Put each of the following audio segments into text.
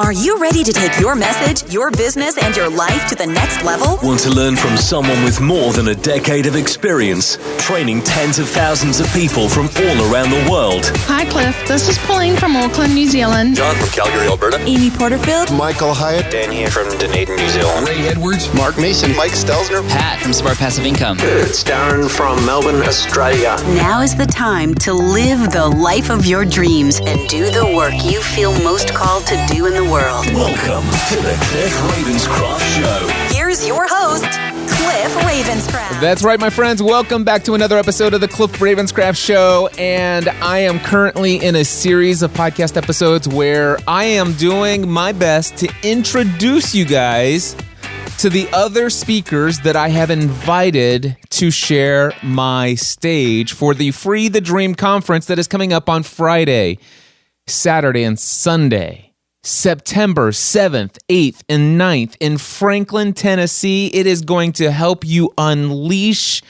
Are you ready to take your message, your business, and your life to the next level? Want to learn from someone with more than a decade of experience, training tens of thousands of people from all around the world? Hi, Cliff. This is Pauline from Auckland, New Zealand. John from Calgary, Alberta. Amy Porterfield. Michael Hyatt. Dan here from Dunedin, New Zealand. Ray Edwards. Mark Mason. Mike Stelzner. Pat from Smart Passive Income. It's Darren from Melbourne, Australia. Now is the time to live the life of your dreams and do the work you feel most called to do in the world. Welcome to the Cliff Ravenscraft Show. Here's your host, Cliff Ravenscraft. That's right, my friends. Welcome back to another episode of the Cliff Ravenscraft Show. And I am currently in a series of podcast episodes where I am doing my best to introduce you guys to the other speakers that I have invited to share my stage for the Free the Dream conference that is coming up on Friday, Saturday, and Sunday. September 7th, 8th, and 9th in Franklin, Tennessee. It is going to help you unleash,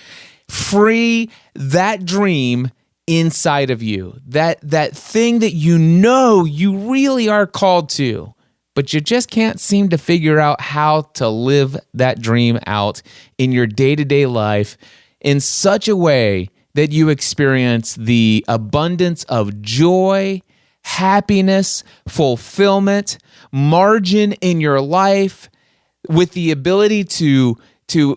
free that dream inside of you. That thing that you know you really are called to, but you just can't seem to figure out how to live that dream out in your day-to-day life in such a way that you experience the abundance of joy, happiness, fulfillment, margin in your life, with the ability to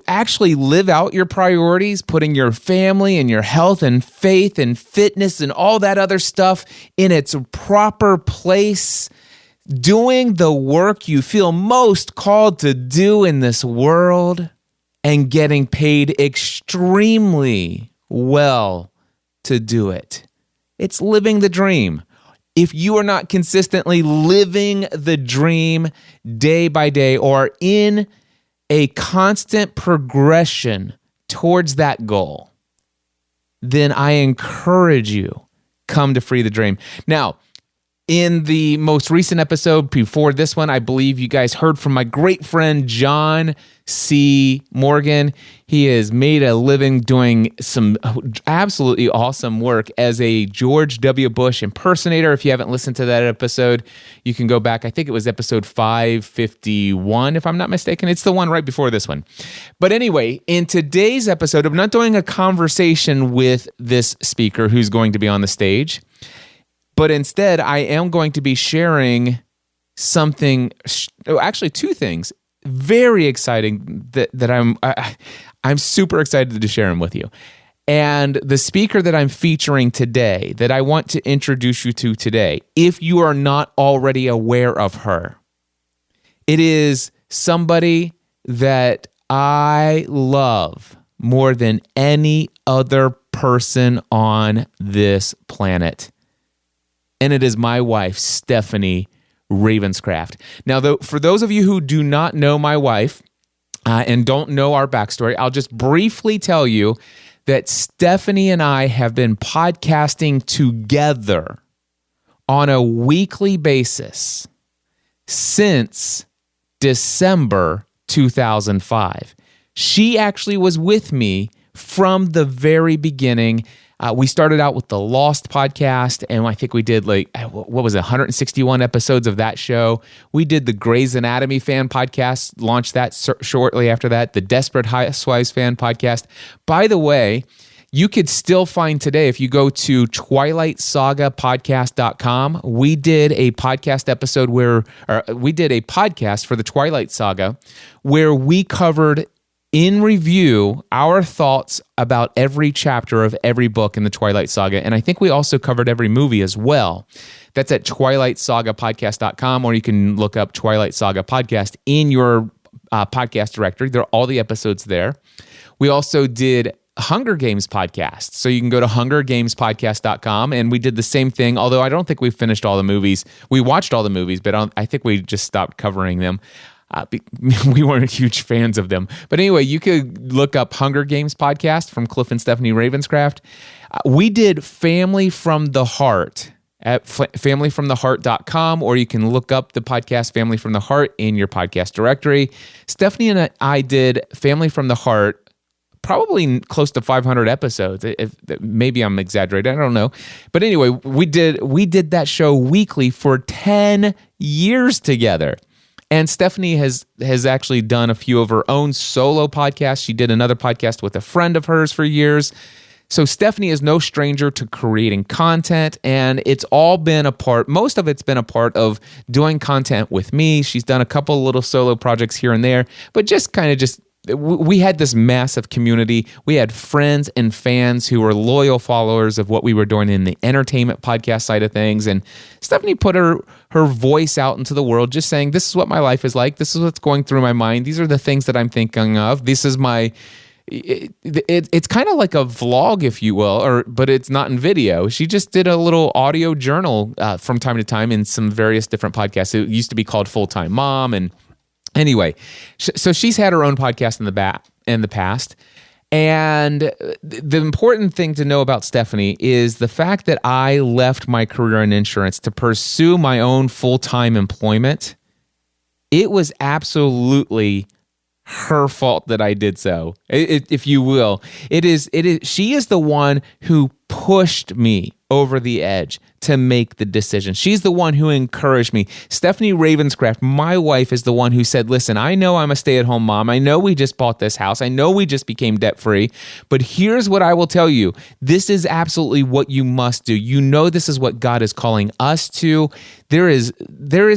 actually live out your priorities, putting your family and your health and faith and fitness and all that other stuff in its proper place, doing the work you feel most called to do in this world, and getting paid extremely well to do it. It's living the dream. If you are not consistently living the dream day by day or in a constant progression towards that goal, then I encourage you, come to Free the Dream. Now, in the most recent episode before this one, I believe you guys heard from my great friend, John C. Morgan. He has made a living doing some absolutely awesome work as a George W. Bush impersonator. If you haven't listened to that episode, you can go back. I think it was episode 551, if I'm not mistaken. It's the one right before this one. But anyway, in today's episode, I'm not doing a conversation with this speaker who's going to be on the stage, but instead, I am going to be sharing something, actually two things, very exciting that I'm super excited to share them with you. And the speaker that I'm featuring today, that I want to introduce you to today, if you are not already aware of her, it is somebody that I love more than any other person on this planet. And it is my wife, Stephanie Ravenscraft. Now, for those of you who do not know my wife and don't know our backstory, I'll just briefly tell you that Stephanie and I have been podcasting together on a weekly basis since December 2005. She actually was with me from the very beginning. We started out with the Lost podcast, and I think we did 161 episodes of that show. We did the Grey's Anatomy fan podcast, launched that shortly after that, the Desperate Housewives fan podcast. By the way, you could still find today, if you go to twilightsagapodcast.com, we did a podcast episode we did a podcast for the Twilight Saga where we covered in review our thoughts about every chapter of every book in the Twilight Saga. And I think we also covered every movie as well. That's at twilightsagapodcast.com, or you can look up Twilight Saga Podcast in your podcast directory. There are all the episodes there. We also did Hunger Games podcast. So you can go to hungergamespodcast.com, and we did the same thing, although I don't think we finished all the movies. We watched all the movies, but I think we just stopped covering them. We weren't huge fans of them. But anyway, you could look up Hunger Games podcast from Cliff and Stephanie Ravenscraft. We did Family from the Heart at familyfromtheheart.com, or you can look up the podcast Family from the Heart in your podcast directory. Stephanie and I did Family from the Heart probably close to 500 episodes. Maybe I'm exaggerating, I don't know. But anyway, we did that show weekly for 10 years together. And Stephanie has actually done a few of her own solo podcasts. She did another podcast with a friend of hers for years. So Stephanie is no stranger to creating content, and most of it's been a part of doing content with me. She's done a couple little solo projects here and there, but we had this massive community. We had friends and fans who were loyal followers of what we were doing in the entertainment podcast side of things. And Stephanie put her voice out into the world, just saying, this is what my life is like. This is what's going through my mind. These are the things that I'm thinking of. This is it's kind of like a vlog, if you will, but it's not in video. She just did a little audio journal from time to time in some various different podcasts. It used to be called Full-Time Mom. And anyway, so she's had her own podcast in the past. And the important thing to know about Stephanie is the fact that I left my career in insurance to pursue my own full-time employment. It was absolutely her fault that I did so, if you will. She is the one who pushed me over the edge to make the decision. She's the one who encouraged me. Stephanie Ravenscraft, my wife, is the one who said, listen, I know I'm a stay-at-home mom. I know we just bought this house. I know we just became debt-free. But here's what I will tell you. This is absolutely what you must do. You know this is what God is calling us to. There is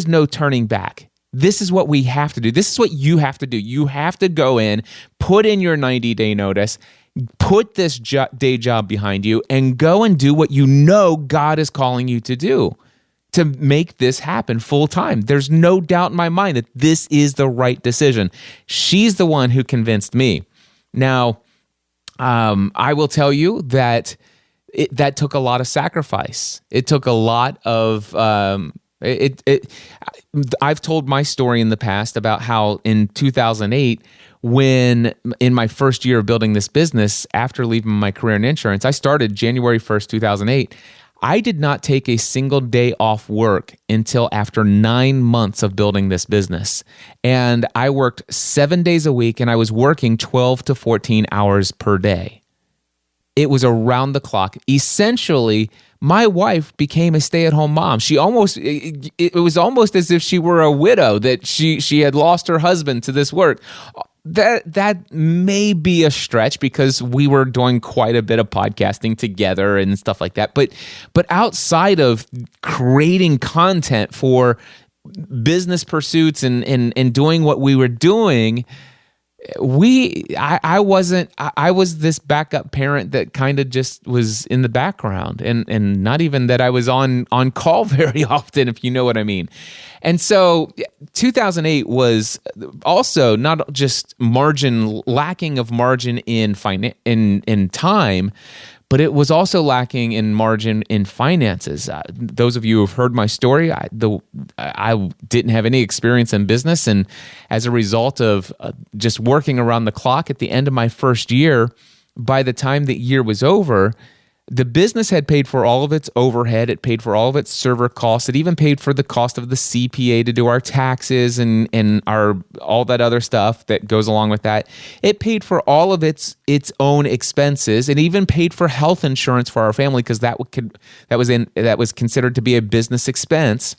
no turning back. This is what we have to do. This is what you have to do. You have to go in, put in your 90-day notice, put this day job behind you, and go and do what you know God is calling you to do to make this happen full time. There's no doubt in my mind that this is the right decision. She's the one who convinced me. Now, I will tell you that that took a lot of sacrifice. It took a lot of... I've told my story in the past about how in 2008, when in my first year of building this business, after leaving my career in insurance, I started January 1st, 2008. I did not take a single day off work until after 9 months of building this business. And I worked 7 days a week, and I was working 12 to 14 hours per day. It was around the clock. Essentially, my wife became a stay-at-home mom. It was almost as if she were a widow, that she had lost her husband to this work. That may be a stretch because we were doing quite a bit of podcasting together and stuff like that. But outside of creating content for business pursuits and doing what we were doing, I was this backup parent that kind of just was in the background and not even that I was on call very often, if you know what I mean. And so 2008 was also not just lacking of margin in time, but it was also lacking in margin in finances. Those of you who have heard my story, I didn't have any experience in business, and as a result of just working around the clock at the end of my first year, by the time the year was over, the business had paid for all of its overhead. It paid for all of its server costs. It even paid for the cost of the CPA to do our taxes and our all that other stuff that goes along with that. It paid for all of its own expenses. It even paid for health insurance for our family because that was considered to be a business expense.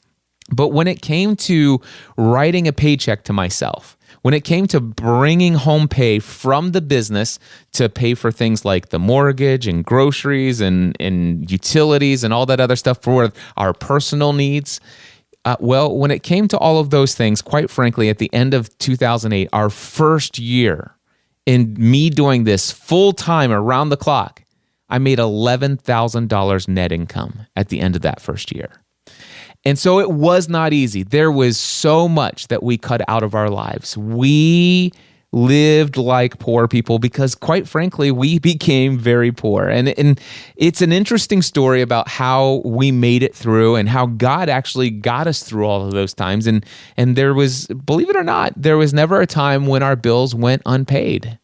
But when it came to writing a paycheck to myself, when it came to bringing home pay from the business to pay for things like the mortgage and groceries and utilities and all that other stuff for our personal needs, when it came to all of those things, quite frankly, at the end of 2008, our first year in me doing this full time around the clock, I made $11,000 net income at the end of that first year. And so it was not easy. There was so much that we cut out of our lives. We lived like poor people because, quite frankly, we became very poor. And it's an interesting story about how we made it through and how God actually got us through all of those times. And there was, believe it or not, there was never a time when our bills went unpaid.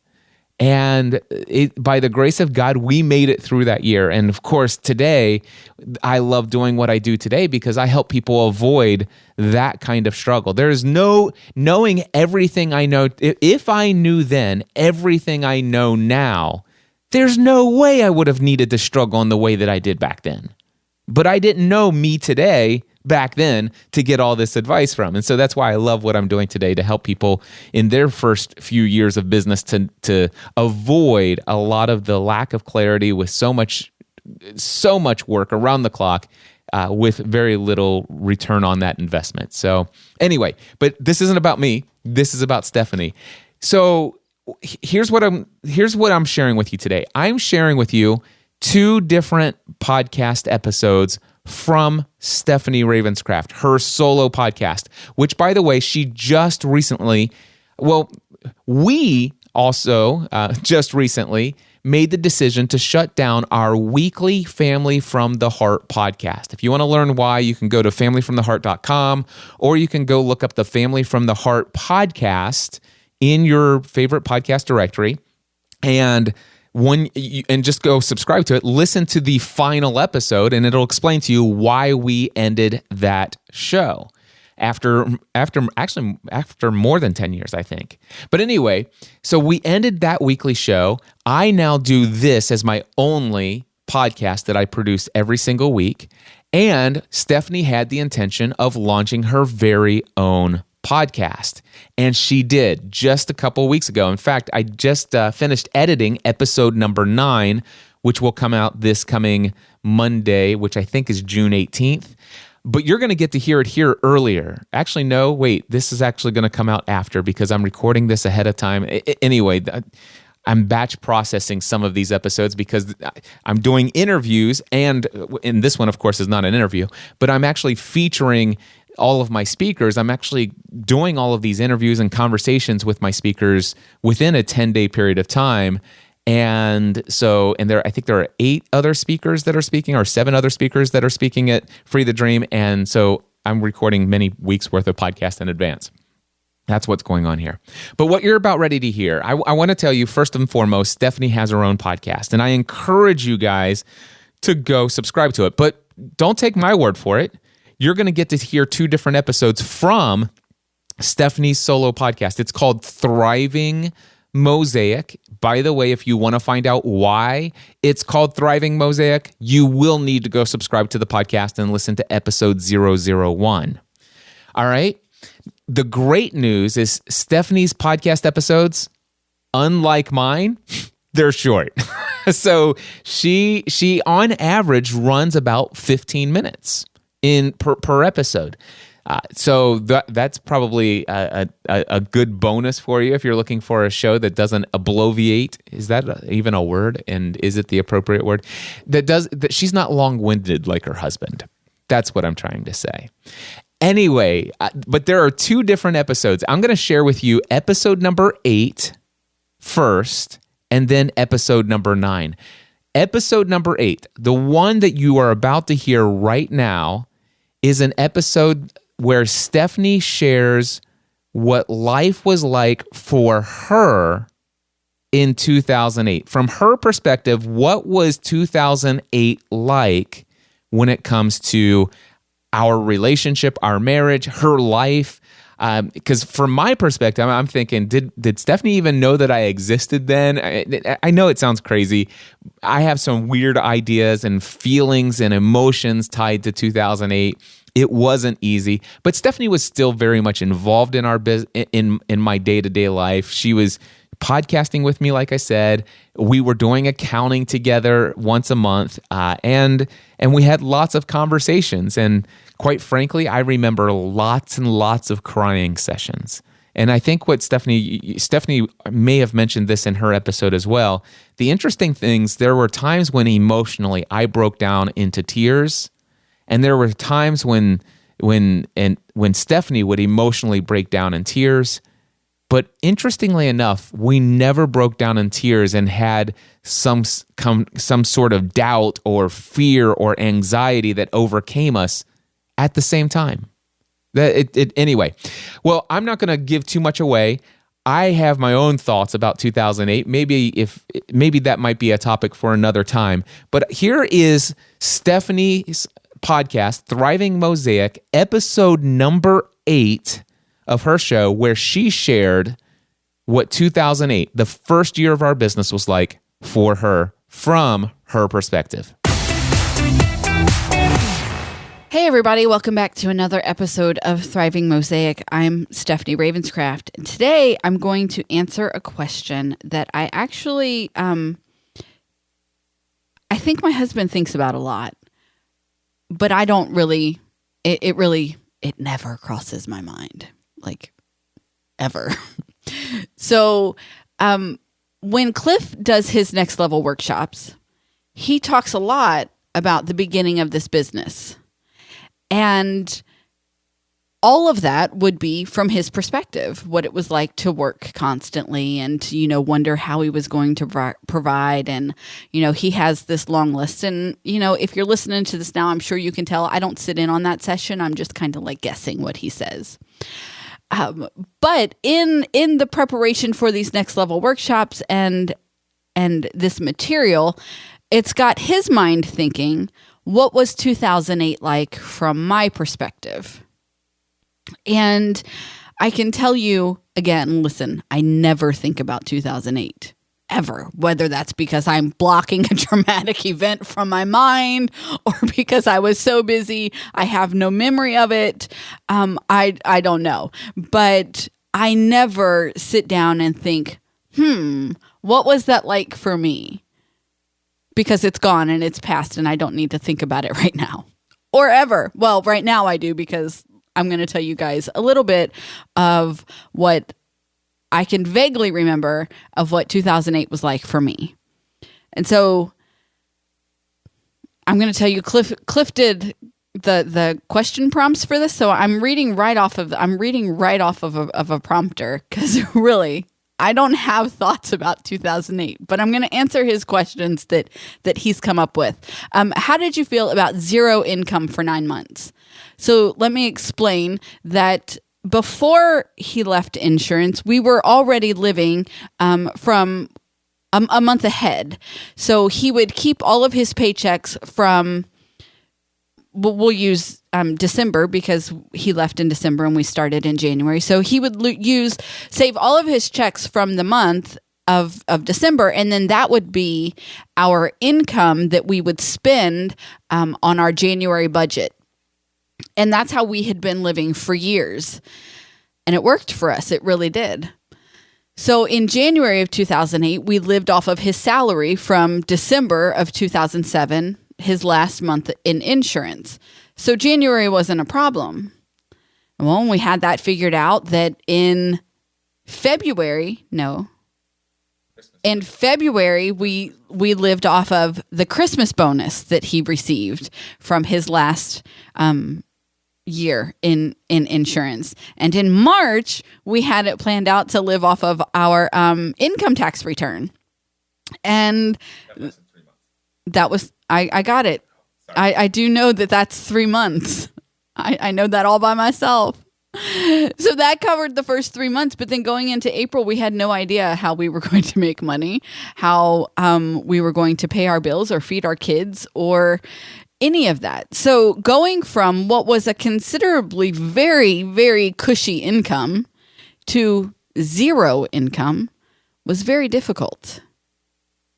And by the grace of God, we made it through that year. And of course, today, I love doing what I do today because I help people avoid that kind of struggle. There's no knowing everything I know. If I knew then everything I know now, there's no way I would have needed to struggle in the way that I did back then. But I didn't know me today back then to get all this advice from. And so that's why I love what I'm doing today, to help people in their first few years of business to avoid a lot of the lack of clarity with so much work around the clock with very little return on that investment. So anyway, but this isn't about me. This is about Stephanie. So here's what I'm sharing with you today. I'm sharing with you 2 different podcast episodes from Stephanie Ravenscraft, her solo podcast, which, by the way, she just recently, we also just recently made the decision to shut down our weekly Family from the Heart podcast. If you want to learn why, you can go to familyfromtheheart.com, or you can go look up the Family from the Heart podcast in your favorite podcast directory, and just go subscribe to it, listen to the final episode, and it'll explain to you why we ended that show after more than 10 years, I think. But anyway, so we ended that weekly show. I now do this as my only podcast that I produce every single week. And Stephanie had the intention of launching her very own podcast. And she did just a couple weeks ago. In fact, I just finished editing episode number 9, which will come out this coming Monday, which I think is June 18th. But you're going to get to hear it here earlier. Actually, no, wait, this is actually going to come out after because I'm recording this ahead of time. Anyway, I'm batch processing some of these episodes because I'm doing interviews, and this one, of course, is not an interview, but I'm actually featuring all of my speakers. I'm actually doing all of these interviews and conversations with my speakers within a 10-day period of time. And so, I think there are 8 other speakers that are speaking, or 7 other speakers that are speaking at Free the Dream. And so I'm recording many weeks worth of podcasts in advance. That's what's going on here. But what you're about ready to hear, I want to tell you, first and foremost, Stephanie has her own podcast, and I encourage you guys to go subscribe to it. But don't take my word for it. You're going to get to hear 2 different episodes from Stephanie's solo podcast. It's called Thriving Mosaic. By the way, if you want to find out why it's called Thriving Mosaic, you will need to go subscribe to the podcast and listen to episode 001. All right? The great news is Stephanie's podcast episodes, unlike mine, they're short. So she on average runs about 15 minutes per episode. So that's probably a good bonus for you if you're looking for a show that doesn't bloviate. Is that even a word? And is it the appropriate word? That she's not long-winded like her husband. That's what I'm trying to say. Anyway, but there are 2 different episodes. I'm going to share with you episode number 8 first, and then episode number 9. Episode number 8, the one that you are about to hear right now, is an episode where Stephanie shares what life was like for her in 2008. From her perspective, what was 2008 like when it comes to our relationship, our marriage, her life? Because from my perspective, I'm thinking, did Stephanie even know that I existed then? I know it sounds crazy. I have some weird ideas and feelings and emotions tied to 2008. It wasn't easy, but Stephanie was still very much involved in our in my day-to-day life. She was podcasting with me, like I said. We were doing accounting together once a month, and we had lots of conversations. And quite frankly, I remember lots and lots of crying sessions. And I think what Stephanie may have mentioned this in her episode as well. The interesting things, there were times when emotionally I broke down into tears. And there were times when Stephanie would emotionally break down in tears. But interestingly enough, we never broke down in tears and had some sort of doubt or fear or anxiety that overcame us at the same time. Anyway, well, I'm not going to give too much away. I have my own thoughts about 2008. Maybe that might be a topic for another time. But here is Stephanie's podcast, Thriving Mosaic, episode number 8 of her show, where she shared what 2008, the first year of our business, was like for her from her perspective. Hey everybody, welcome back to another episode of Thriving Mosaic. I'm Stephanie Ravenscraft, and today I'm going to answer a question that I actually, I think my husband thinks about a lot, but I don't really, it never crosses my mind, like ever. So when Cliff does his next level workshops, he talks a lot about the beginning of this business. And all of that would be from his perspective, what it was like to work constantly and, wonder how he was going to provide. And, he has this long list. And, if you're listening to this now, I'm sure you can tell I don't sit in on that session. I'm just kind of like guessing what he says. But in the preparation for these next level workshops and this material, it's got his mind thinking, what was 2008 like from my perspective? And I can tell you, again, listen, I never think about 2008, ever. Whether that's because I'm blocking a traumatic event from my mind or because I was so busy, I have no memory of it. I don't know. But I never sit down and think, what was that like for me? Because it's gone and it's past and I don't need to think about it right now or ever. Well, right now I do, because I'm going to tell you guys a little bit of what I can vaguely remember of what 2008 was like for me. And so I'm going to tell you, Cliff did the question prompts for this. So I'm reading right off of a prompter, because really, I don't have thoughts about 2008, but I'm going to answer his questions that he's come up with. How did you feel about zero income for 9 months? So let me explain that before he left insurance, we were already living from a month ahead. So he would keep all of his paychecks from, we'll use December, because he left in December and we started in January. So he would save all of his checks from the month of December, and then that would be our income that we would spend on our January budget. And that's how we had been living for years. And it worked for us. It really did. So in January of 2008, we lived off of his salary from December of 2007, his last month in insurance. So January wasn't a problem. Well, we had that figured out that in February, we lived off of the Christmas bonus that he received from his last year in insurance. And in March, we had it planned out to live off of our income tax return. And that was, I got it. I do know that that's 3 months. I know that all by myself. So that covered the first 3 months. But then going into April, we had no idea how we were going to make money, how we were going to pay our bills or feed our kids or any of that. So going from what was a considerably very, very cushy income to zero income was very difficult.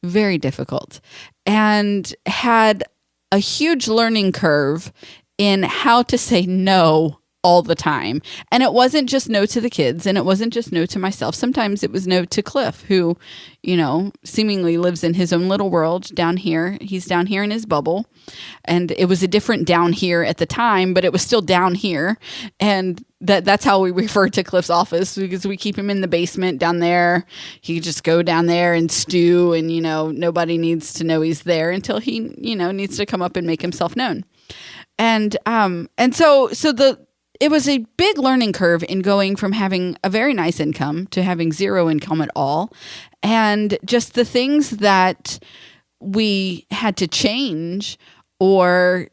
Very difficult. And had a huge learning curve in how to say no all the time. And it wasn't just no to the kids, and it wasn't just no to myself. Sometimes it was no to Cliff, who, seemingly lives in his own little world down here. He's down here in his bubble. And it was a different down here at the time, but it was still down here. And that's how we refer to Cliff's office, because we keep him in the basement down there. He could just go down there and stew, and, nobody needs to know he's there until he, needs to come up and make himself known. And so it was a big learning curve in going from having a very nice income to having zero income at all. And just the things that we had to change, or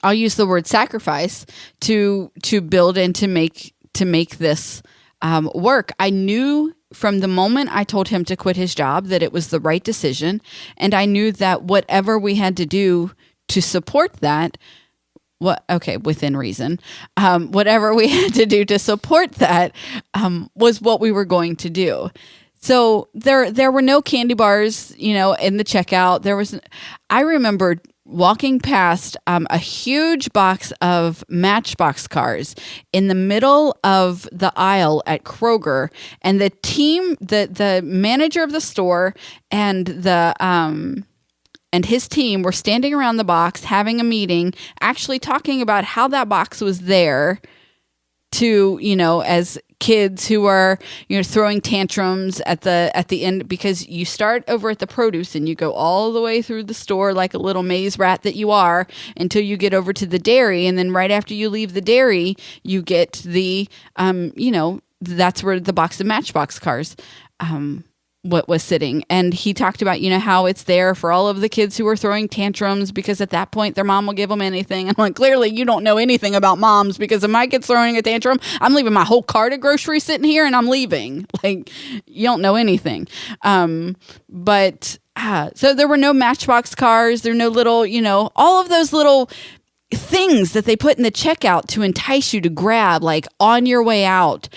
I'll use the word sacrifice, to build and to make this work. I knew from the moment I told him to quit his job that it was the right decision. And I knew that whatever we had to do to support that, within reason, whatever we had to do to support that was what we were going to do. So there were no candy bars, in the checkout. I remember walking past a huge box of Matchbox cars in the middle of the aisle at Kroger, and the manager of the store and and his team were standing around the box having a meeting, actually talking about how that box was there to, as kids who are, throwing tantrums at the end, because you start over at the produce and you go all the way through the store like a little maze rat that you are until you get over to the dairy. And then right after you leave the dairy, you get the, that's where the box of Matchbox cars, what was sitting. And he talked about, how it's there for all of the kids who are throwing tantrums, because at that point their mom will give them anything. I'm like, clearly you don't know anything about moms, because if my kid's throwing a tantrum, I'm leaving my whole cart of groceries sitting here and I'm leaving. Like, you don't know anything. So there were no Matchbox cars. There were no little, all of those little things that they put in the checkout to entice you to grab, like on your way out.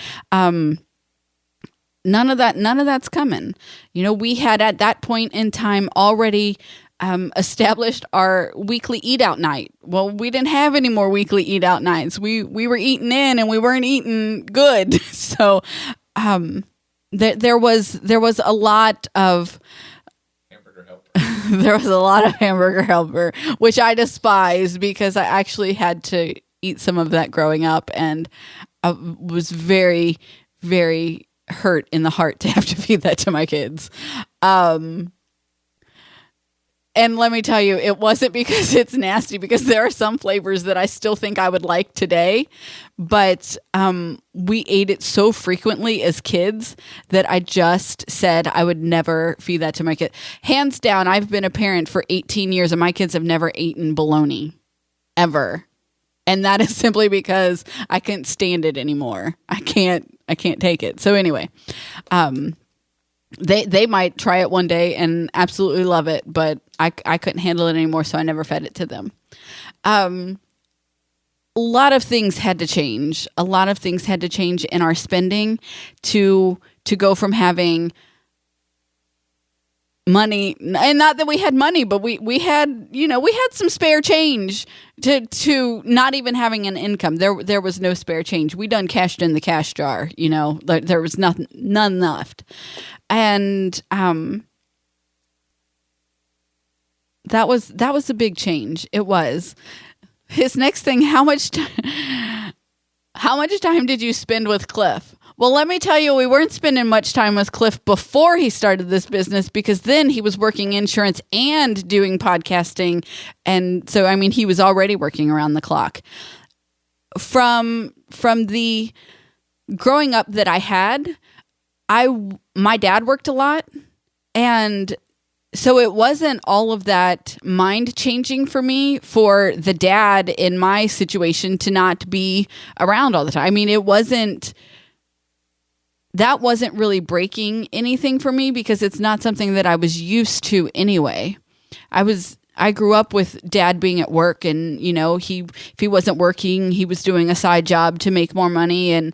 None of that's coming. We had at that point in time already established our weekly eat out night. Well, we didn't have any more weekly eat out nights. We were eating in and we weren't eating good. So there was a lot of hamburger helper. There was a lot of hamburger helper, which I despise, because I actually had to eat some of that growing up, and I was very, very hurt in the heart to have to feed that to my kids. And let me tell you, it wasn't because it's nasty, because there are some flavors that I still think I would like today, but we ate it so frequently as kids that I just said I would never feed that to my kid. Hands down, I've been a parent for 18 years and my kids have never eaten bologna, ever. And that is simply because I couldn't stand it anymore. I can't take it. So anyway, they might try it one day and absolutely love it, but I couldn't handle it anymore, so I never fed it to them. A lot of things had to change. A lot of things had to change in our spending to go from having money, and not that we had money, but we had some spare change to not even having an income. There was no spare change. We done cashed in the cash jar, there was none left. And that was a big change. It was. His next thing, how much time did you spend with Cliff? Well, let me tell you, we weren't spending much time with Cliff before he started this business, because then he was working insurance and doing podcasting. And so, he was already working around the clock. From the growing up that I had, my dad worked a lot. And so it wasn't all of that mind changing for me for the dad in my situation to not be around all the time. That wasn't really breaking anything for me, because it's not something that I was used to anyway. I grew up with dad being at work, and if he wasn't working, he was doing a side job to make more money, and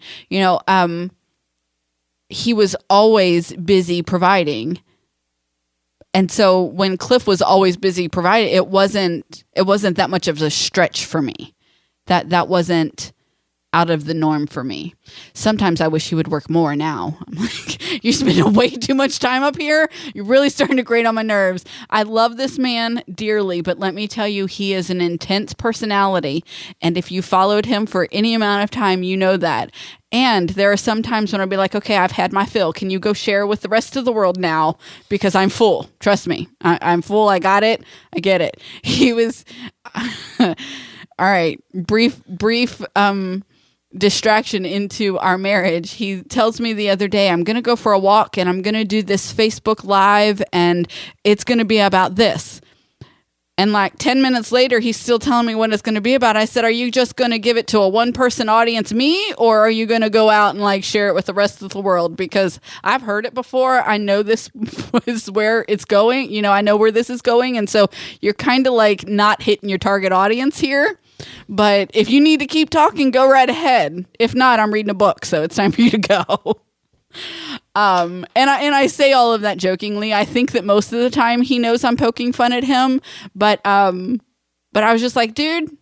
he was always busy providing. And so when Cliff was always busy providing, it wasn't that much of a stretch for me. That wasn't out of the norm for me. Sometimes I wish he would work more now. I'm like, you're spending way too much time up here. You're really starting to grate on my nerves. I love this man dearly, but let me tell you, he is an intense personality. And if you followed him for any amount of time, you know that. And there are some times when I'll be like, okay, I've had my fill. Can you go share with the rest of the world now? Because I'm full. Trust me. I'm full. I got it. I get it. He was, all right, brief, distraction into our marriage. He tells me the other day, I'm going to go for a walk and I'm going to do this Facebook Live and it's going to be about this. And like 10 minutes later, he's still telling me what it's going to be about. I said, are you just going to give it to a one-person audience, me, or are you going to go out and like share it with the rest of the world? Because I've heard it before. I know this is where it's going. You know, I know where this is going. And so you're kind of like not hitting your target audience here. But if you need to keep talking, go right ahead. If not, I'm reading a book, so it's time for you to go. And I say all of that jokingly. I think that most of the time he knows I'm poking fun at him, but I was just like, dude,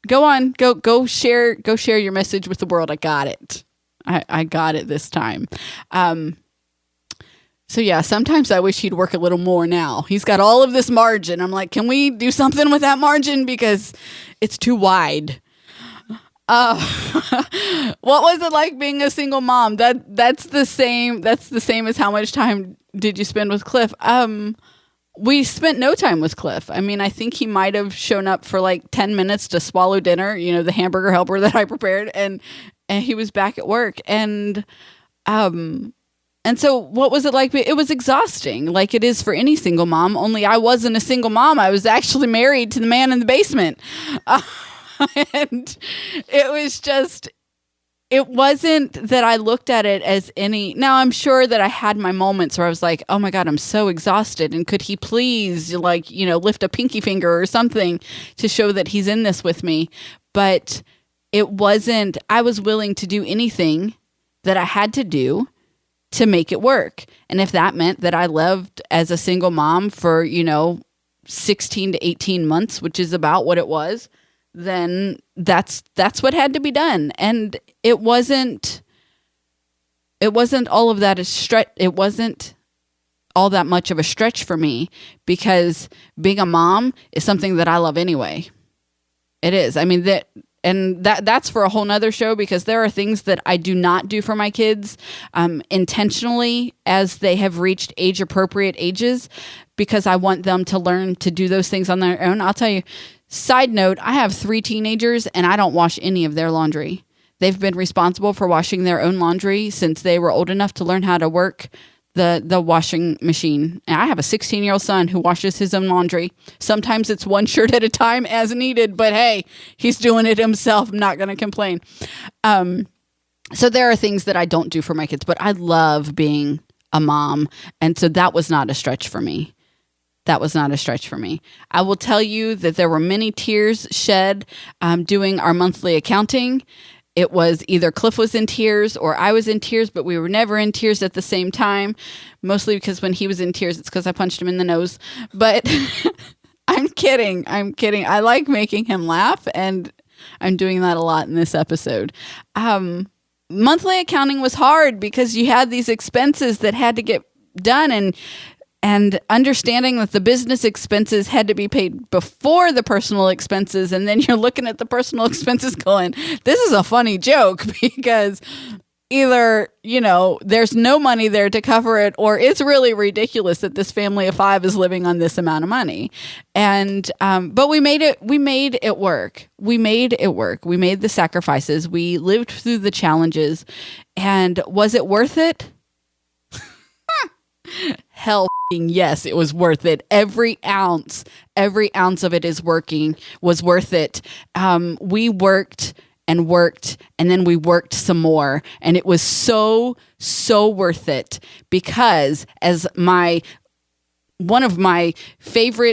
go on, go share your message with the world. I got it. I got it this time. So yeah, sometimes I wish he'd work a little more now. He's got all of this margin. I'm like, can we do something with that margin? Because it's too wide. What was it like being a single mom? That's the same as how much time did you spend with Cliff? We spent no time with Cliff. I mean, I think he might have shown up for like 10 minutes to swallow dinner, you know, the hamburger helper that I prepared, and he was back at work. And so what was it like? It was exhausting, like it is for any single mom, only I wasn't a single mom. I was actually married to the man in the basement. And it wasn't that I looked at it as any. Now, I'm sure that I had my moments where I was like, oh my God, I'm so exhausted. And could he please, like, you know, lift a pinky finger or something to show that he's in this with me? But it wasn't, I was willing to do anything that I had to do to make it work. And if that meant that I lived as a single mom for, you know, 16 to 18 months, which is about what it was, then that's what had to be done. And it wasn't all of that it wasn't all that much of a stretch for me, because being a mom is something that I love anyway. It is. I mean, that's for a whole nother show, because there are things that I do not do for my kids intentionally as they have reached age appropriate ages, because I want them to learn to do those things on their own. I'll tell you, side note, I have 3 teenagers and I don't wash any of their laundry. They've been responsible for washing their own laundry since they were old enough to learn how to work the washing machine. And I have a 16-year-old son who washes his own laundry. Sometimes it's one shirt at a time as needed, but hey, he's doing it himself. I'm not going to complain. So there are things that I don't do for my kids, but I love being a mom. And so that was not a stretch for me. I will tell you that there were many tears shed doing our monthly accounting. It was either Cliff was in tears or I was in tears, but we were never in tears at the same time, mostly because when he was in tears, it's because I punched him in the nose. But I'm kidding. I like making him laugh, and I'm doing that a lot in this episode. Monthly accounting was hard because you had these expenses that had to get done, and understanding that the business expenses had to be paid before the personal expenses. And then you're looking at the personal expenses going, this is a funny joke, because either, you know, there's no money there to cover it, or it's really ridiculous that this family of 5 is living on this amount of money. And, but we made it work. We made the sacrifices. We lived through the challenges. And was it worth it? Hell yes, it was worth it. Every ounce of it was worth it. We worked and worked, and then we worked some more, and it was so worth it, because as one of my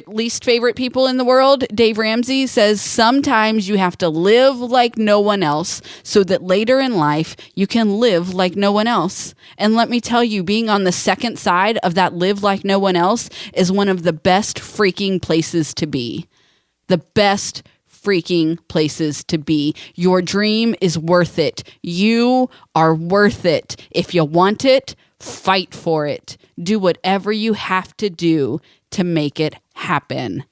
least favorite people in the world, Dave Ramsey, says, sometimes you have to live like no one else so that later in life you can live like no one else. And let me tell you, being on the second side of that live like no one else is one of the best freaking places to be. The best freaking places to be. Your dream is worth it. You are worth it. If you want it, fight for it. Do whatever you have to do to make it happen.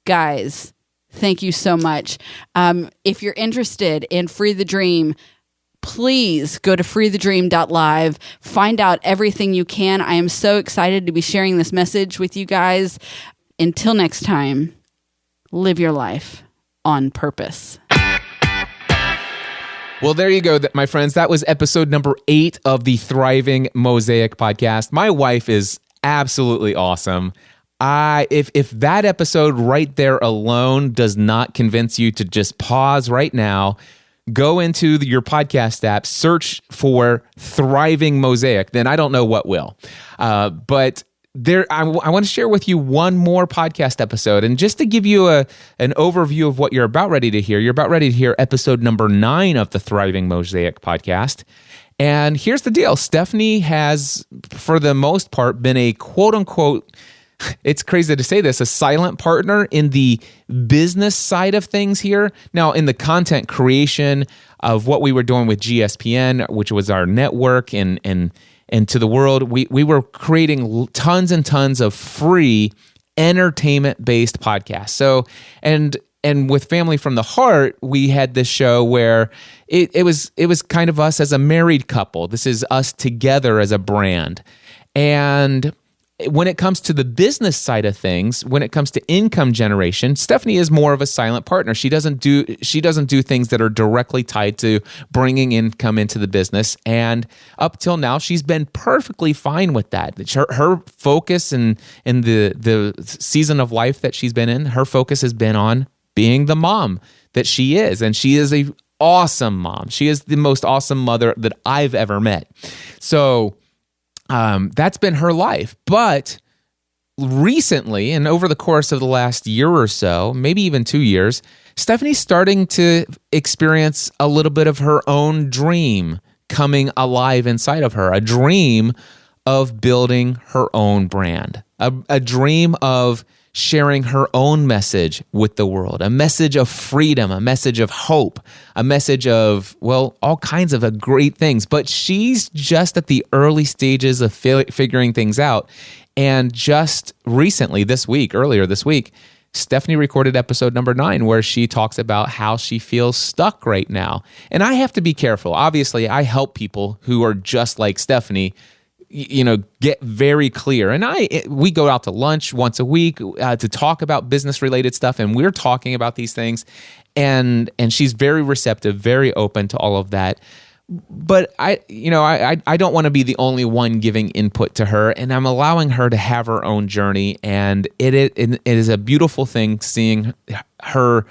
Guys, thank you so much. If you're interested in Free the Dream, please go to freethedream.live. Find out everything you can. I am so excited to be sharing this message with you guys. Until next time, live your life on purpose. Well, there you go, my friends. That was episode number 8 of the Thriving Mosaic podcast. My wife is absolutely awesome. if that episode right there alone does not convince you to just pause right now, go into your podcast app, search for Thriving Mosaic, then I don't know what will. But I want to share with you one more podcast episode. And just to give you an overview of what you're about ready to hear, you're about ready to hear episode number 9 of the Thriving Mosaic podcast. And here's the deal. Stephanie has, for the most part, been a quote unquote, it's crazy to say this, a silent partner in the business side of things here. Now, in the content creation of what we were doing with GSPN, which was our network and to the world, we were creating tons and tons of free entertainment-based podcasts. So, and with Family from the Heart, we had this show where it was kind of us as a married couple. This is us together as a brand. And when it comes to the business side of things, when it comes to income generation, Stephanie is more of a silent partner. She doesn't do things that are directly tied to bringing income into the business. And up till now, she's been perfectly fine with that. Her focus in the season of life that she's been in, her focus has been on being the mom that she is. And she is an awesome mom. She is the most awesome mother that I've ever met. So that's been her life. But recently, and over the course of the last year or so, maybe even 2 years, Stephanie's starting to experience a little bit of her own dream coming alive inside of her, a dream of building her own brand, a dream of sharing her own message with the world, a message of freedom, a message of hope, a message of, well, all kinds of great things. But she's just at the early stages of figuring things out. And just recently, earlier this week, Stephanie recorded episode number 9, where she talks about how she feels stuck right now. And I have to be careful. Obviously, I help people who are just like Stephanie, get very clear. And we go out to lunch once a week to talk about business related stuff. And we're talking about these things. And she's very receptive, very open to all of that. But I don't want to be the only one giving input to her, and I'm allowing her to have her own journey. And it is a beautiful thing seeing her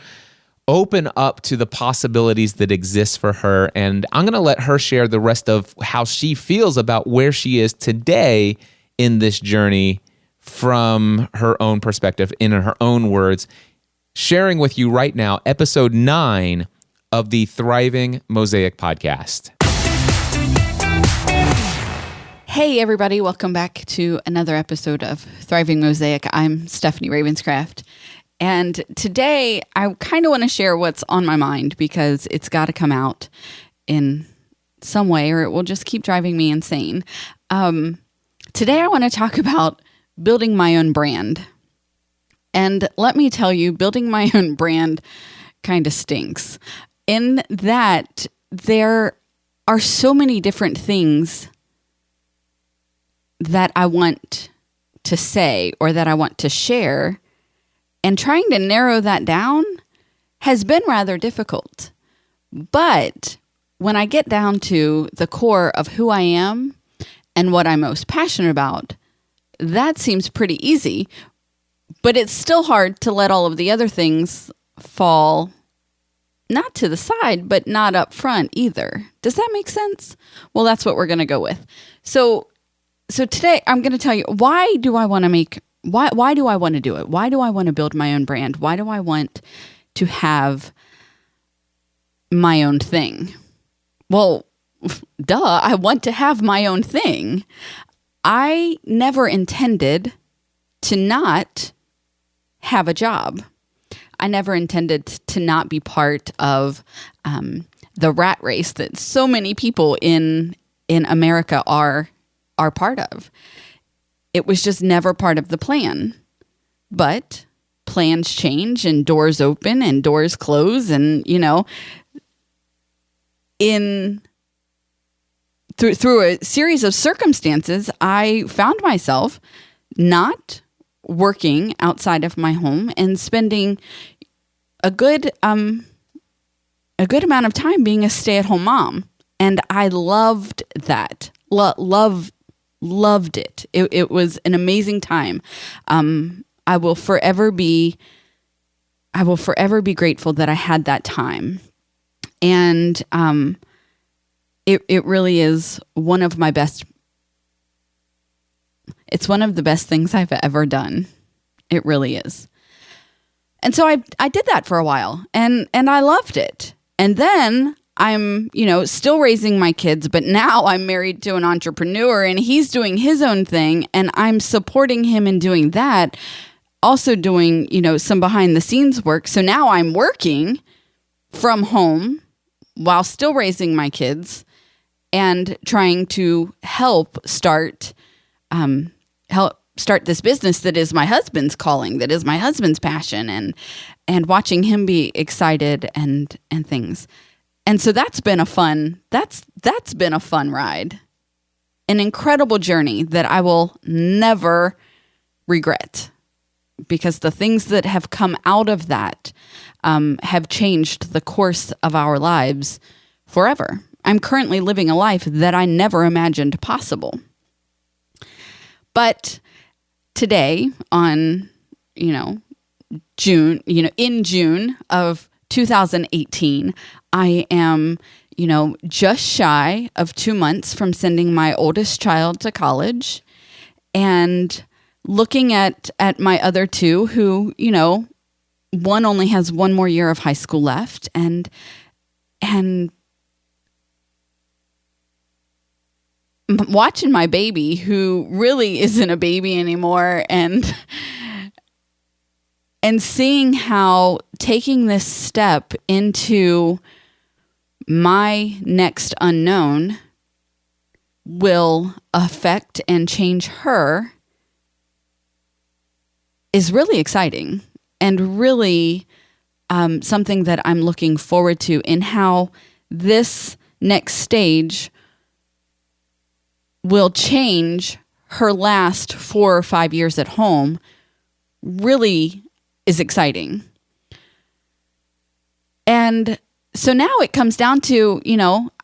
open up to the possibilities that exist for her. And I'm going to let her share the rest of how she feels about where she is today in this journey from her own perspective, in her own words, sharing with you right now, episode 9 of the Thriving Mosaic podcast. Hey, everybody. Welcome back to another episode of Thriving Mosaic. I'm Stephanie Ravenscraft. And today, I kind of want to share what's on my mind, because it's got to come out in some way or it will just keep driving me insane. Today, I want to talk about building my own brand. And let me tell you, building my own brand kind of stinks, in that there are so many different things that I want to say or that I want to share. And trying to narrow that down has been rather difficult. But when I get down to the core of who I am and what I'm most passionate about, that seems pretty easy. But it's still hard to let all of the other things fall, not to the side, but not up front either. Does that make sense? Well, that's what we're going to go with. So today I'm going to tell you, why do I want to do it? Why do I want to build my own brand? Why do I want to have my own thing? Well, duh, I want to have my own thing. I never intended to not have a job. I never intended to not be part of the rat race that so many people in America are part of. It was just never part of the plan. But plans change and doors open and doors close. And, through a series of circumstances, I found myself not working outside of my home and spending a good amount of time being a stay-at-home mom. And I loved that. Loved Loved it. It was an amazing time. I will forever be grateful that I had that time. And it really is one of my best. It's one of the best things I've ever done. It really is. And so I did that for a while, and I loved it. And then I'm, still raising my kids, but now I'm married to an entrepreneur and he's doing his own thing, and I'm supporting him in doing that, also doing, some behind the scenes work. So now I'm working from home while still raising my kids and trying to help start this business that is my husband's calling, that is my husband's passion, and watching him be excited and things. And so that's been a fun ride, an incredible journey that I will never regret, because the things that have come out of that have changed the course of our lives forever. I'm currently living a life that I never imagined possible. But today, on, in June of 2018, I am, just shy of 2 months from sending my oldest child to college, and looking at my other two who, one only has one more year of high school left, and watching my baby, who really isn't a baby anymore, and seeing how taking this step into my next unknown will affect and change her is really exciting, and really something that I'm looking forward to, in how this next stage will change her last 4 or 5 years at home. Really is exciting. And so now it comes down to,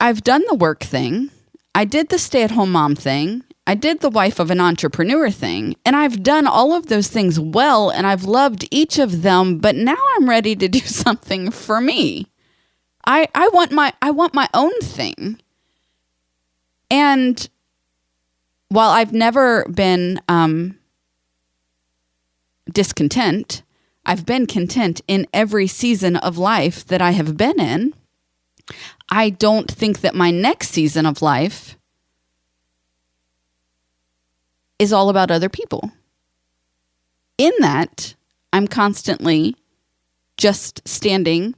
I've done the work thing. I did the stay-at-home mom thing. I did the wife of an entrepreneur thing. And I've done all of those things well, and I've loved each of them. But now I'm ready to do something for me. I want my own thing. And while I've never been discontent, I've been content in every season of life that I have been in. I don't think that my next season of life is all about other people. In that, I'm constantly just standing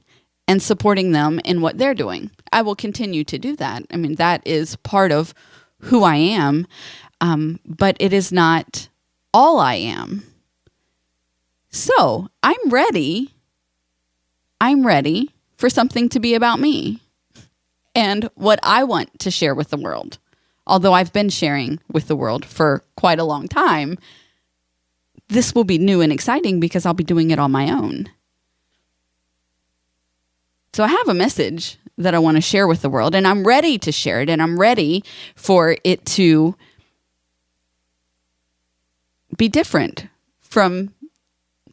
and supporting them in what they're doing. I will continue to do that. I mean, that is part of who I am, but it is not all I am. So I'm ready for something to be about me and what I want to share with the world. Although I've been sharing with the world for quite a long time, this will be new and exciting because I'll be doing it on my own. So I have a message that I want to share with the world, and I'm ready to share it, and I'm ready for it to be different from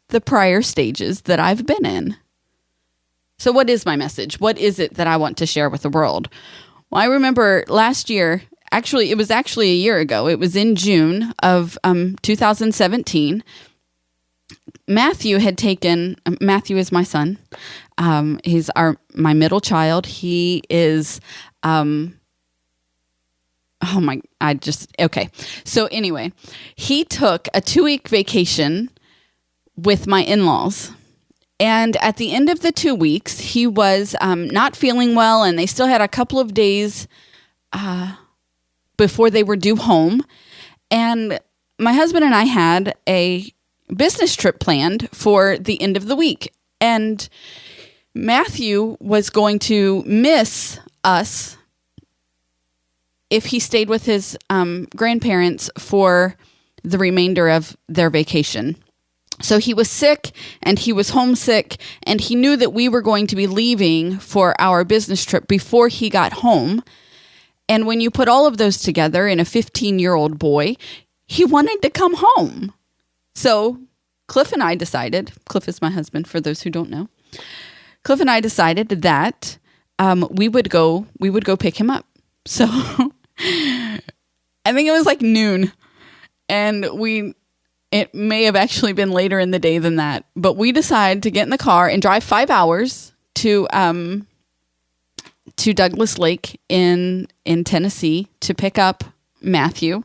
the prior stages that I've been in. So what is my message? What is it that I want to share with the world? Well, I remember last year, it was actually a year ago. It was in June of 2017. Matthew is my son. He's my middle child. He is, okay. So anyway, he took a 2-week vacation with my in-laws. And at the end of the 2 weeks, he was not feeling well, and they still had a couple of days before they were due home. And my husband and I had a business trip planned for the end of the week. And Matthew was going to miss us if he stayed with his grandparents for the remainder of their vacation. So he was sick, and he was homesick, and he knew that we were going to be leaving for our business trip before he got home. And when you put all of those together in a 15-year-old boy, he wanted to come home. So Cliff and I decided, Cliff is my husband for those who don't know. Cliff and I decided that we would go pick him up. So I think it was like noon, and it may have actually been later in the day than that, but we decided to get in the car and drive 5 hours to Douglas Lake in Tennessee to pick up Matthew.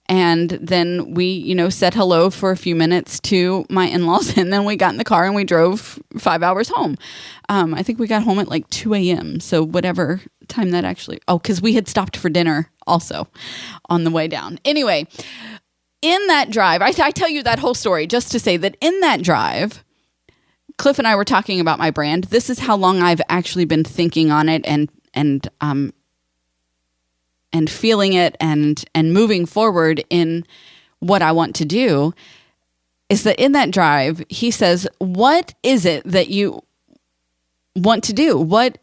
And then we, said hello for a few minutes to my in-laws, and then we got in the car and we drove 5 hours home. I think we got home at like 2 a.m. So whatever time that actually, because we had stopped for dinner also on the way down. Anyway, in that drive, I tell you that whole story just to say that in that drive, Cliff and I were talking about my brand. This is how long I've actually been thinking on it and feeling it and moving forward in what I want to do, is that in that drive, he says, what is it that you want to do? What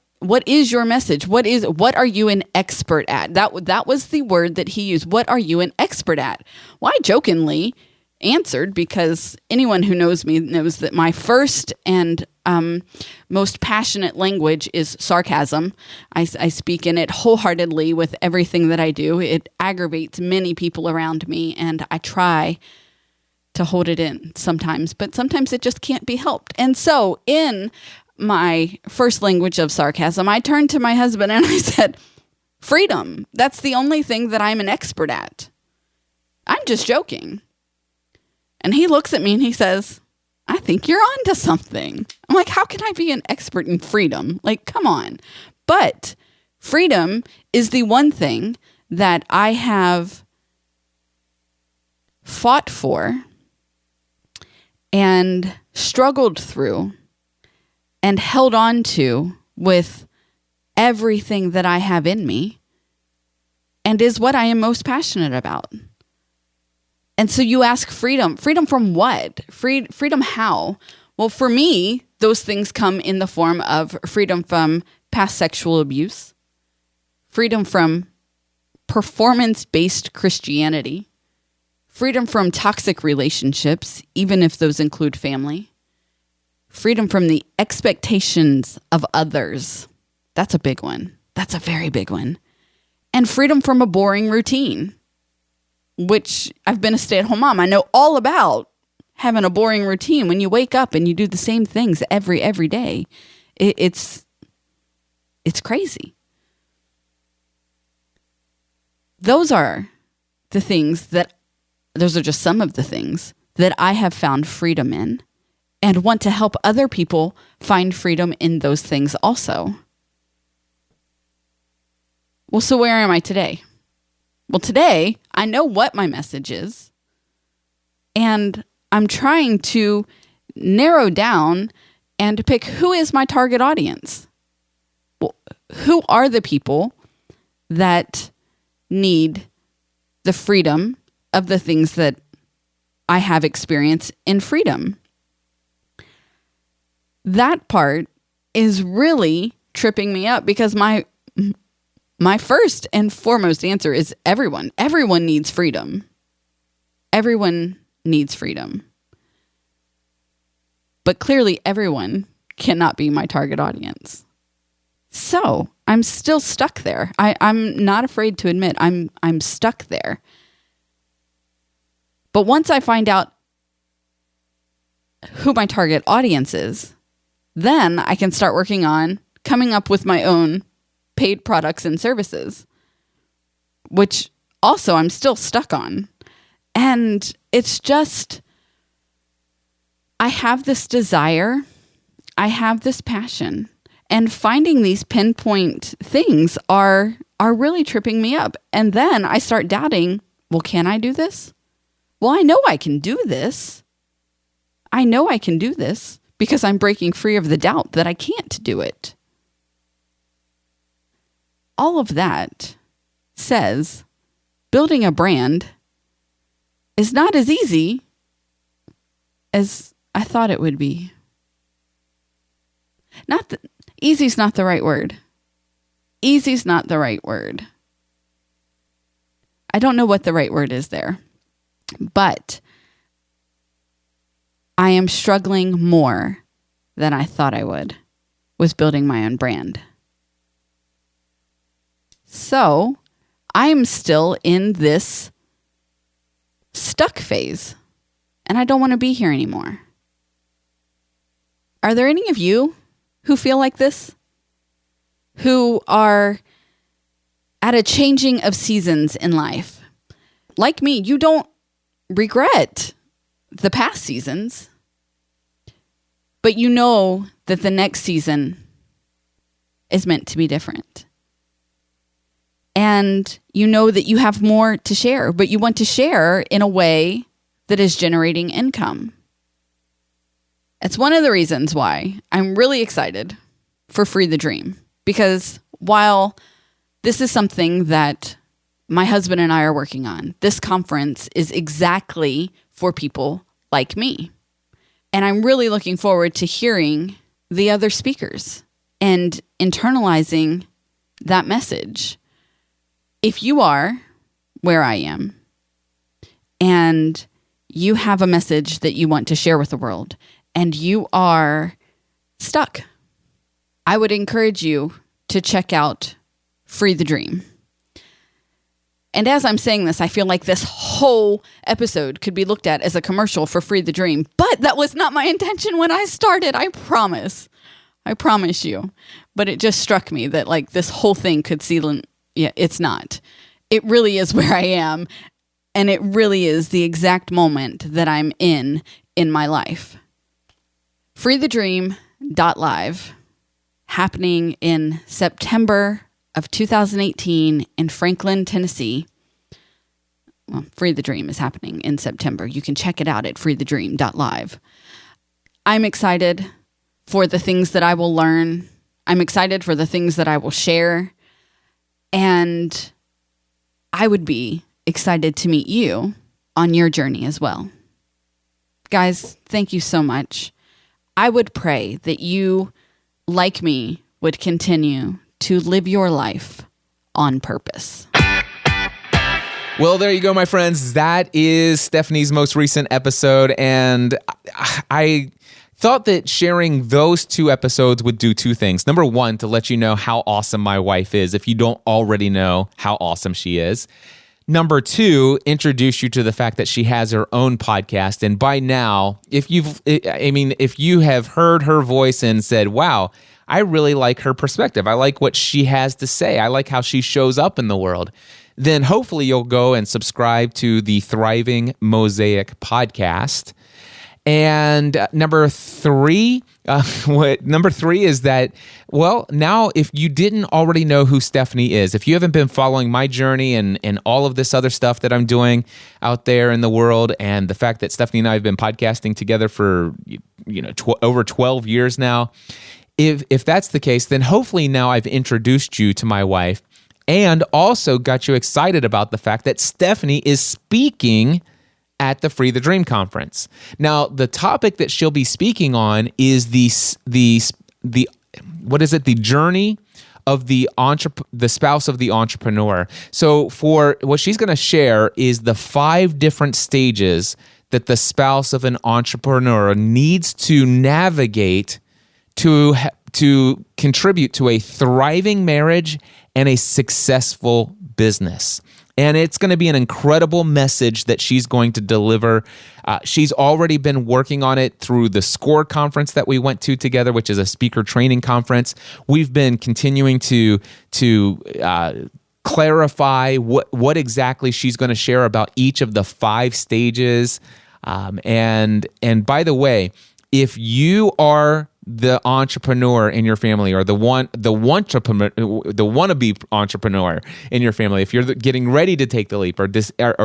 is your message? What are you an expert at? That was the word that he used. What are you an expert at? Well, I jokingly answered, because anyone who knows me knows that my first and most passionate language is sarcasm. I speak in it wholeheartedly with everything that I do. It aggravates many people around me, and I try to hold it in sometimes, but sometimes it just can't be helped. And so in my first language of sarcasm, I turned to my husband and I said, freedom. That's the only thing that I'm an expert at. I'm just joking. And he looks at me and he says, I think you're onto something. I'm like, how can I be an expert in freedom? Like, come on. But freedom is the one thing that I have fought for and struggled through and held on to with everything that I have in me, and is what I am most passionate about. And so you ask freedom from what? Freedom how? Well, for me, those things come in the form of freedom from past sexual abuse, freedom from performance-based Christianity, freedom from toxic relationships, even if those include family, freedom from the expectations of others. That's a big one. That's a very big one. And freedom from a boring routine, which I've been a stay-at-home mom. I know all about having a boring routine when you wake up and you do the same things every day. It's crazy. Those are just some of the things that I have found freedom in, and want to help other people find freedom in those things also. Well, so where am I today? Well, today, I know what my message is, and I'm trying to narrow down and pick who is my target audience. Well, who are the people that need the freedom of the things that I have experienced in freedom? That part is really tripping me up, because my first and foremost answer is everyone. Everyone needs freedom. Everyone needs freedom. But clearly everyone cannot be my target audience. So I'm still stuck there. I'm not afraid to admit I'm stuck there. But once I find out who my target audience is, then I can start working on coming up with my own paid products and services, which also I'm still stuck on. And it's just, I have this desire, I have this passion, and finding these pinpoint things are really tripping me up. And then I start doubting, well, can I do this? Well, I know I can do this. I know I can do this because I'm breaking free of the doubt that I can't do it. All of that says building a brand is not as easy as I thought it would be. Easy's not the right word. Easy's not the right word. I don't know what the right word is there, but I am struggling more than I thought I would with building my own brand. So I am still in this stuck phase, and I don't want to be here anymore. Are there any of you who feel like this? Who are at a changing of seasons in life? Like me, you don't regret the past seasons, but you know that the next season is meant to be different. And you know that you have more to share, but you want to share in a way that is generating income. It's one of the reasons why I'm really excited for Free the Dream, because while this is something that my husband and I are working on, this conference is exactly for people like me. And I'm really looking forward to hearing the other speakers and internalizing that message. If you are where I am and you have a message that you want to share with the world and you are stuck, I would encourage you to check out Free the Dream. And as I'm saying this, I feel like this whole episode could be looked at as a commercial for Free the Dream, but that was not my intention when I started. I promise you. But it just struck me that like this whole thing could seal. Yeah, it's not. It really is where I am. And it really is the exact moment that I'm in my life. FreeTheDream.live, happening in September of 2018 in Franklin, Tennessee. Well, Free the Dream is happening in September. You can check it out at FreeTheDream.live. I'm excited for the things that I will learn. I'm excited for the things that I will share. And I would be excited to meet you on your journey as well. Guys, thank you so much. I would pray that you, like me, would continue to live your life on purpose. Well, there you go, my friends. That is Stephanie's most recent episode. And I thought that sharing those two episodes would do two things. Number one, to let you know how awesome my wife is, if you don't already know how awesome she is. Number two, introduce you to the fact that she has her own podcast. And by now, if you have heard her voice and said, wow, I really like her perspective, I like what she has to say, I like how she shows up in the world, then hopefully you'll go and subscribe to the Thriving Mosaic podcast. And number three is that, well, now if you didn't already know who Stephanie is, if you haven't been following my journey and all of this other stuff that I'm doing out there in the world, and the fact that Stephanie and I have been podcasting together for over 12 years now, if that's the case, then hopefully now I've introduced you to my wife and also got you excited about the fact that Stephanie is speaking at the Free the Dream conference. Now, the topic that she'll be speaking on is the journey of the spouse of the entrepreneur. So for what she's going to share is the 5 different stages that the spouse of an entrepreneur needs to navigate to contribute to a thriving marriage and a successful business. And it's going to be an incredible message that she's going to deliver. She's already been working on it through the SCORE conference that we went to together, which is a speaker training conference. We've been continuing to clarify what exactly she's going to share about each of the 5 stages. And by the way, if you are the entrepreneur in your family, or the wannabe entrepreneur in your family, if you're getting ready to take the leap, or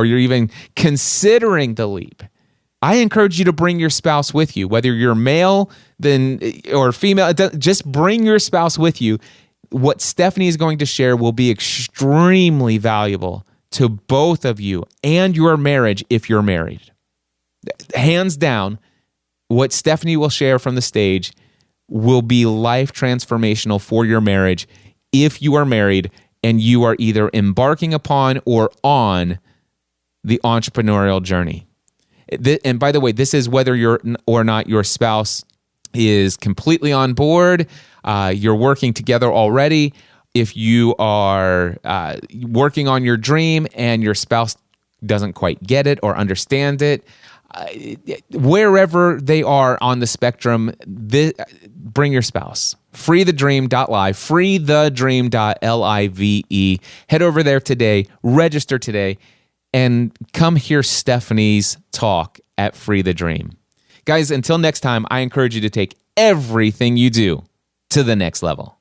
you're even considering the leap, I encourage you to bring your spouse with you. Whether you're male or female, just bring your spouse with you. What Stephanie is going to share will be extremely valuable to both of you and your marriage if you're married. Hands down, what Stephanie will share from the stage will be life transformational for your marriage if you are married and you are either embarking upon or on the entrepreneurial journey. And by the way, this is whether you're or not your spouse is completely on board, you're working together already. If you are working on your dream and your spouse doesn't quite get it or understand it, wherever they are on the spectrum, bring your spouse. freethedream.live, freethedream.live. Head over there today, register today, and come hear Stephanie's talk at Free the Dream. Guys, until next time, I encourage you to take everything you do to the next level.